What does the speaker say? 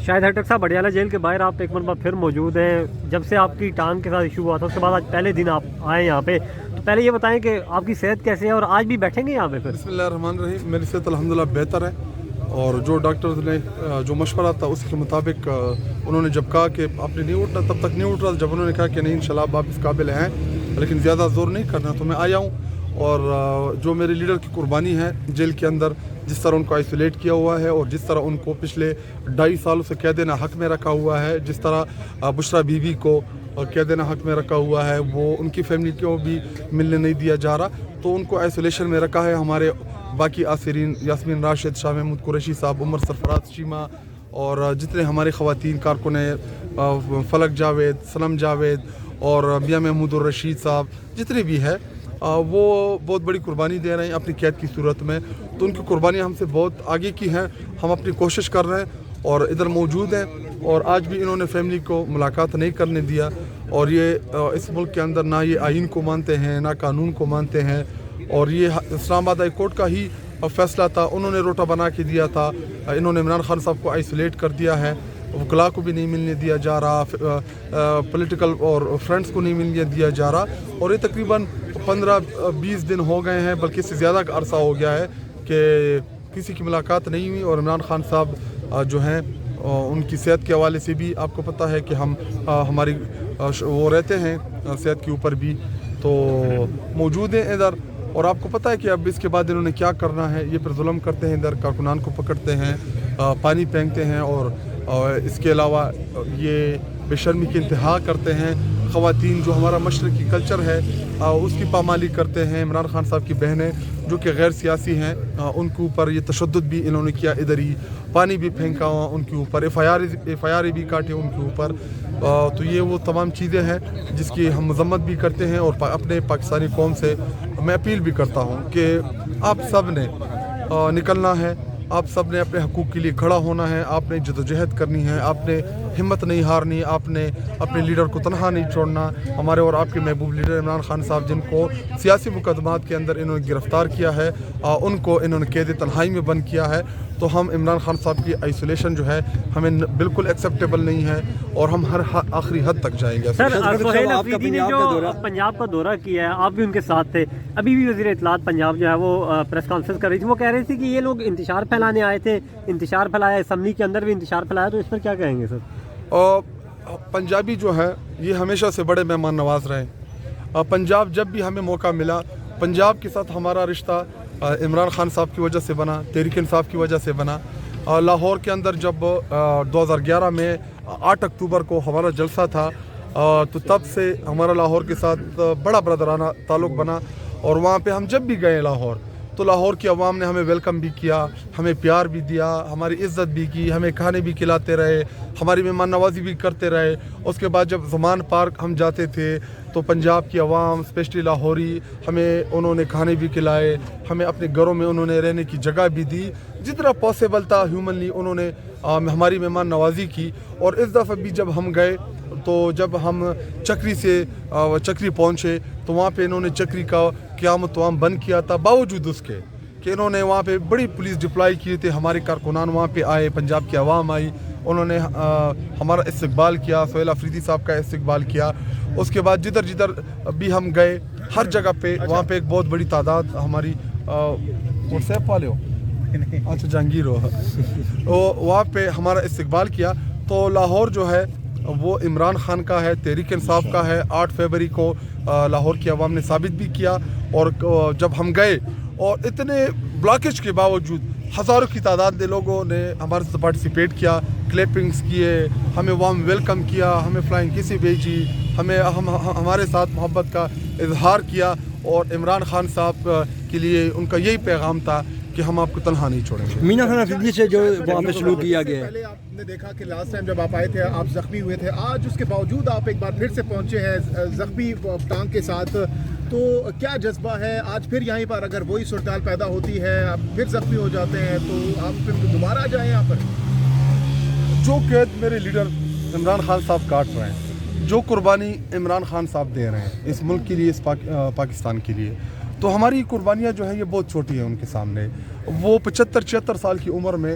شاہد خٹک صاحب بڈیالہ جیل کے باہر آپ ایک مرتبہ پھر موجود ہیں. جب سے آپ کی ٹانگ کے ساتھ ایشو ہوا تھا اس کے بعد آج پہلے دن آپ آئے یہاں پہ, تو پہلے یہ بتائیں کہ آپ کی صحت کیسے ہے اور آج بھی بیٹھیں گے یہاں پہ پھر؟ بسم اللہ الرحمن الرحیم. میری صحت الحمدللہ بہتر ہے, اور جو ڈاکٹرز نے جو مشورہ تھا اس کے مطابق انہوں نے جب کہا کہ آپ نے نہیں اٹھنا, تب تک نہیں اٹھ رہا. جب انہوں نے کہا کہ نہیں انشاءاللہ آپ اس قابل ہیں لیکن زیادہ زور نہیں کرنا, تو میں آیا ہوں. اور جو میرے لیڈر کی قربانی ہے جیل کے اندر, جس طرح ان کو آئسولیٹ کیا ہوا ہے اور جس طرح ان کو پچھلے 2.5 سالوں سے قید حق میں رکھا ہوا ہے, جس طرح بشرا بی بی کو قید حق میں رکھا ہوا ہے, وہ ان کی فیملی کو بھی ملنے نہیں دیا جا رہا, تو ان کو آئسولیشن میں رکھا ہے. ہمارے باقی آسرین یاسمین راشد, شاہ محمود قریشی صاحب, عمر سرفراز شیما, اور جتنے ہمارے خواتین کارکن ہیں, فلک جاوید, سنم جاوید اور میاں محمود الرشید صاحب, جتنے بھی ہے وہ بہت بڑی قربانی دے رہے ہیں اپنی قید کی صورت میں. تو ان کی قربانیاں ہم سے بہت آگے کی ہیں. ہم اپنی کوشش کر رہے ہیں اور ادھر موجود ہیں, اور آج بھی انہوں نے فیملی کو ملاقات نہیں کرنے دیا. اور یہ اس ملک کے اندر نہ یہ آئین کو مانتے ہیں نہ قانون کو مانتے ہیں, اور یہ اسلام آباد ہائی کورٹ کا ہی فیصلہ تھا. انہوں نے روٹا بنا کے دیا تھا. انہوں نے عمران خان صاحب کو آئسولیٹ کر دیا ہے, وکلاء کو بھی نہیں ملنے دیا جا رہا, پولیٹیکل اور فرینڈس کو نہیں ملنے دیا جا رہا. اور یہ تقریباً 15-20 دن ہو گئے ہیں, بلکہ اس سے زیادہ کا عرصہ ہو گیا ہے کہ کسی کی ملاقات نہیں ہوئی. اور عمران خان صاحب جو ہیں ان کی صحت کے حوالے سے بھی آپ کو پتہ ہے کہ ہم ہماری وہ رہتے ہیں صحت کے اوپر بھی, تو موجود ہیں ادھر. اور آپ کو پتہ ہے کہ اب اس کے بعد انہوں نے کیا کرنا ہے. یہ پھر ظلم کرتے ہیں, ادھر کارکنان کو پکڑتے ہیں, پانی پھینکتے ہیں, اور اس کے علاوہ یہ بے شرمی کی انتہا کرتے ہیں. خواتین جو ہمارا مشرقی کلچر ہے اس کی پامالی کرتے ہیں. عمران خان صاحب کی بہنیں جو کہ غیر سیاسی ہیں ان کے اوپر یہ تشدد بھی انہوں نے کیا, ادھر ہی پانی بھی پھینکا ان کے اوپر, ایف آئی آر بھی کاٹے ان کے اوپر. تو یہ وہ تمام چیزیں ہیں جس کی ہم مذمت بھی کرتے ہیں. اور اپنے پاکستانی قوم سے میں اپیل بھی کرتا ہوں کہ آپ سب نے نکلنا ہے, آپ سب نے اپنے حقوق کے لیے کھڑا ہونا ہے, آپ نے جدوجہد کرنی ہے, آپ نے ہمت نہیں ہارنی, آپ نے اپنے لیڈر کو تنہا نہیں چھوڑنا. ہمارے اور آپ کے محبوب لیڈر عمران خان صاحب, جن کو سیاسی مقدمات کے اندر انہوں نے گرفتار کیا ہے, ان کو انہوں نے قید تنہائی میں بند کیا ہے. تو ہم عمران خان صاحب کی آئسولیشن جو ہے ہمیں بالکل ایکسیپٹیبل نہیں ہے, اور ہم ہر آخری حد تک جائیں گے. سر سہیل افریدی نے جو پنجاب کا دورہ کیا ہے, آپ بھی ان کے ساتھ تھے, ابھی بھی وزیر اطلاعات پنجاب جو ہے وہ پریس کانفرنس کر رہی تھی, وہ کہہ رہی تھی کہ یہ لوگ انتشار پھیلانے آئے تھے, انتشار پھیلایا, اسمبلی کے اندر بھی انتشار پھیلایا, تو اس پر کیا کہیں گے سر؟ پنجابی جو ہے یہ ہمیشہ سے بڑے مہمان نواز رہے. پنجاب جب بھی ہمیں موقع ملا, پنجاب کے ساتھ ہمارا رشتہ عمران خان صاحب کی وجہ سے بنا, تحریک انصاف کی وجہ سے بنا. لاہور کے اندر جب 2011 میں 8 اکتوبر کو ہمارا جلسہ تھا, تو تب سے ہمارا لاہور کے ساتھ بڑا برادرانہ تعلق بنا. اور وہاں پہ ہم جب بھی گئے لاہور, تو لاہور کی عوام نے ہمیں ویلکم بھی کیا, ہمیں پیار بھی دیا, ہماری عزت بھی کی, ہمیں کھانے بھی کھلاتے رہے, ہماری مہمان نوازی بھی کرتے رہے. اس کے بعد جب زمان پارک ہم جاتے تھے تو پنجاب کی عوام اسپیشلی لاہوری ہمیں انہوں نے کھانے بھی کھلائے, ہمیں اپنے گھروں میں انہوں نے رہنے کی جگہ بھی دی, جتنا پاسبل تھا ہیومنلی انہوں نے ہماری مہمان نوازی کی. اور اس دفعہ بھی جب ہم گئے, تو جب ہم چکری پہنچے تو وہاں پہ انہوں نے چکری کا قیام و طعام بند کیا تھا, باوجود اس کے کہ انہوں نے وہاں پہ بڑی پولیس ڈپلائی کی تھے. ہمارے کارکنان وہاں پہ آئے, پنجاب کی عوام آئی, انہوں نے ہمارا استقبال کیا, سہیل افریدی صاحب کا استقبال کیا. اس کے بعد جدھر جدھر بھی ہم گئے ہر جگہ پہ وہاں پہ ایک بہت بڑی تعداد ہماری واٹس ایپ والے ہو اچھا جہانگیر ہو وہاں پہ ہمارا استقبال کیا. تو لاہور جو ہے وہ عمران خان کا ہے, تحریک انصاف کا ہے. 8 فروری کو لاہور کی عوام نے ثابت بھی کیا. اور جب ہم گئے اور اتنے بلاکیج کے باوجود ہزاروں کی تعداد میں لوگوں نے ہمارے ساتھ پارٹیسپیٹ کیا, کلیپنگز کیے, ہمیں وارم ویلکم کیا, ہمیں فلائنگ کسی بھیجی, ہمارے ساتھ محبت کا اظہار کیا. اور عمران خان صاحب کے لیے ان کا یہی پیغام تھا کہ ہم آپ کو تنہا نہیں چھوڑیں گے. مینا خان افریدی سے جو وہاں پہ سلوک کیا گیا ہے, پہلے آپ نے دیکھا کہ لاسٹ ٹائم جب آپ آئے تھے آپ زخمی ہوئے تھے, آج اس کے باوجود آپ ایک بار پھر سے پہنچے ہیں زخمی ٹانگ کے ساتھ, تو کیا جذبہ ہے آج پھر یہیں پر؟ اگر وہی صورتحال پیدا ہوتی ہے, آپ پھر زخمی ہو جاتے ہیں, تو آپ پھر دوبارہ آ جائیں یہاں پر؟ جو قید میرے لیڈر عمران خان صاحب کاٹ رہے ہیں, جو قربانی عمران خان صاحب دے رہے ہیں اس ملک کے لیے, اس پاکستان کے لیے, تو ہماری قربانیاں جو ہیں یہ بہت چھوٹی ہیں ان کے سامنے. وہ 75-76 سال کی عمر میں